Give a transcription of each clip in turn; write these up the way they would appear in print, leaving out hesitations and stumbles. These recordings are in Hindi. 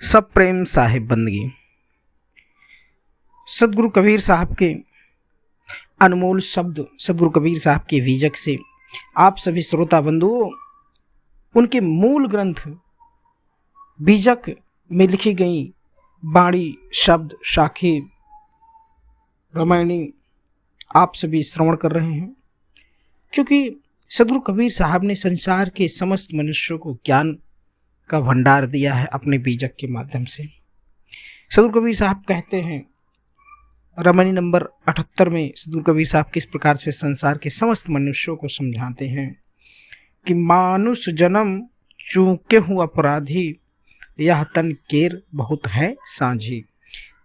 सब प्रेम साहिब बंदगी। सदगुरु कबीर साहब के अनमोल शब्द, सदगुरु कबीर साहब के विजक से आप सभी श्रोता बंधुओं उनके मूल ग्रंथ बीजक में लिखी गई बाणी, शब्द, शाखी, रामायणी आप सभी श्रवण कर रहे हैं, क्योंकि सदगुरु कबीर साहब ने संसार के समस्त मनुष्यों को ज्ञान का भंडार दिया है अपने बीजक के माध्यम से। सदगुरु कबीर साहब कहते हैं रामायणी नंबर 78 में सदगुरु कबीर साहब किस प्रकार से संसार के समस्त मनुष्यों को समझाते हैं कि मानुष जन्म चूके हूँ अपराधी, यह तन केर बहुत है साझी।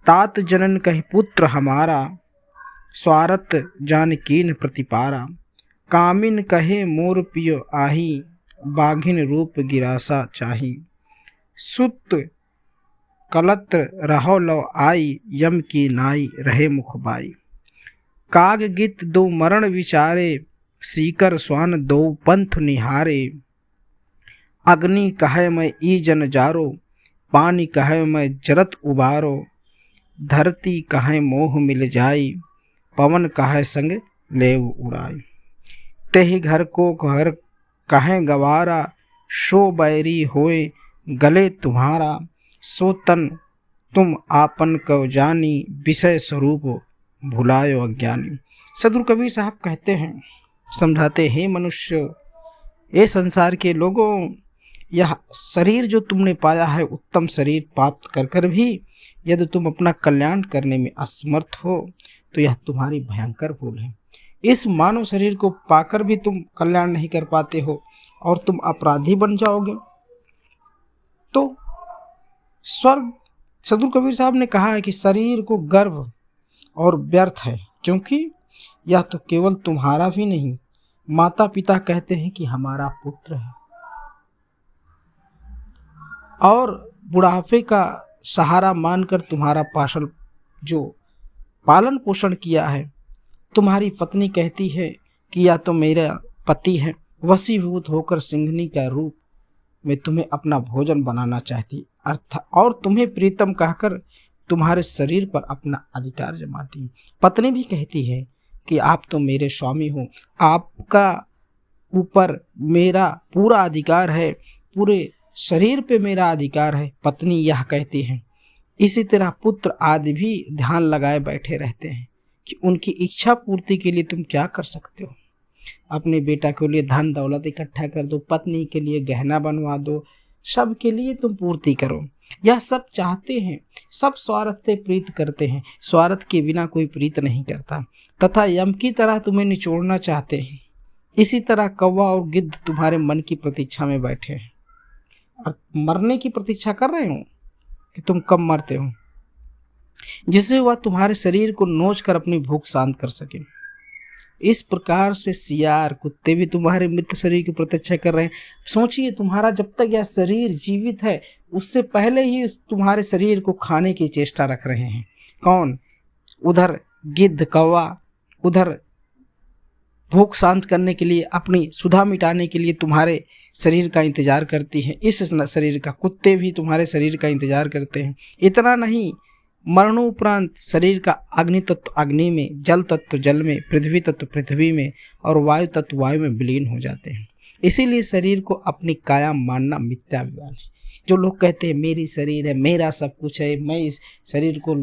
तात जनन कहि पुत्र हमारा, स्वारथ जानकीन प्रतिपारा। कामिन कहे मोर पियो आही, बाघिन रूप गिरासा चाही। सुत कलत्र रहो लो आई, यम की नाई रहे मुख बाई। काग गीत दो मरण विचारे, सीकर स्वान दो पंथ निहारे। अग्नि कहे मैं ई जन जारो, पानी कहे मैं जरत उबारो। धरती कहे मोह मिल जाई, पवन कहे संग लेव उड़ाई। तेहि घर को घर कहे गवारा, शो बैरी होए गले तुम्हारा। सो तन तुम आपन को जानी, विषय स्वरूप भुलायो अज्ञानी। सदगुरु कबीर साहब कहते हैं, समझाते हैं, मनुष्य, ये संसार के लोगों, यह शरीर जो तुमने पाया है उत्तम शरीर प्राप्त कर कर भी यदि तुम अपना कल्याण करने में असमर्थ हो तो यह तुम्हारी भयंकर भूल है। इस मानव शरीर को पाकर भी तुम कल्याण नहीं कर पाते हो और तुम अपराधी बन जाओगे तो स्वर्ग। सदगुरु कबीर साहब ने कहा है कि शरीर को गर्व और व्यर्थ है, क्योंकि यह तो केवल तुम्हारा भी नहीं, माता पिता कहते हैं कि हमारा पुत्र है और बुढ़ापे का सहारा मानकर तुम्हारा पालन पोषण किया है। तुम्हारी पत्नी कहती है कि या तो मेरा पति है, वशीभूत होकर सिंघनी का रूप में तुम्हें अपना भोजन बनाना चाहती और तुम्हें प्रीतम कहकर तुम्हारे शरीर पर अपना अधिकार जमाती। पत्नी भी कहती है कि आप तो मेरे स्वामी हो, आपका ऊपर मेरा पूरा अधिकार है, पूरे शरीर पे मेरा अधिकार है, पत्नी यह कहती है। इसी तरह पुत्र आदि भी ध्यान लगाए बैठे रहते हैं कि उनकी इच्छा पूर्ति के लिए तुम क्या कर सकते हो। अपने बेटा के लिए धन दौलत इकट्ठा कर दो, पत्नी के लिए गहना बनवा दो, सब के लिए तुम पूर्ति करो। यह सब चाहते हैं, सब स्वार्थ से प्रीत करते हैं, स्वार्थ के बिना कोई प्रीत नहीं करता, तथा यम की तरह तुम्हें निचोड़ना चाहते हैं। इसी तरह कौवा और गिद्ध तुम्हारे मन की प्रतीक्षा में बैठे हैं और मरने की प्रतीक्षा कर रहे हो कि तुम कब मरते हो, जिससे वह तुम्हारे शरीर को नोच कर अपनी भूख शांत कर सके। इस प्रकार से सियार कुत्ते भी तुम्हारे मृत शरीर की प्रतीक्षा कर रहे हैं। सोचिए, तुम्हारा जब तक यह शरीर जीवित है उससे पहले ही तुम्हारे शरीर को खाने की चेष्टा रख रहे हैं। कौन? उधर गिद्ध कौवा, उधर भूख शांत करने के लिए, अपनी सुधा मिटाने के लिए तुम्हारे शरीर का इंतजार करती है। इस शरीर का कुत्ते भी तुम्हारे शरीर का इंतजार करते हैं। इतना नहीं, मरणोपरांत शरीर का अग्नि तत्व अग्नि में, जल तत्व जल में, पृथ्वी तत्व पृथ्वी में और वायु तत्व वायु में विलीन हो जाते हैं। इसीलिए शरीर को अपनी काया मानना मिथ्या ज्ञान है। जो लोग कहते हैं मेरी शरीर है, मेरा सब कुछ है, मैं इस शरीर को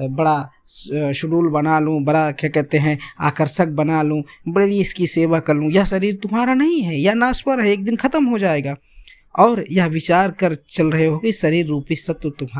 बड़ा शेड्यूल बना लूँ, बड़ा क्या कहते हैं आकर्षक बना लूँ, बड़ी इसकी सेवा कर लूँ, यह शरीर तुम्हारा नहीं है, यह नाश्वर है, एक दिन खत्म हो जाएगा। और यह विचार कर चल रहे हो कि शरीर रूपी सत्व तुम्हारा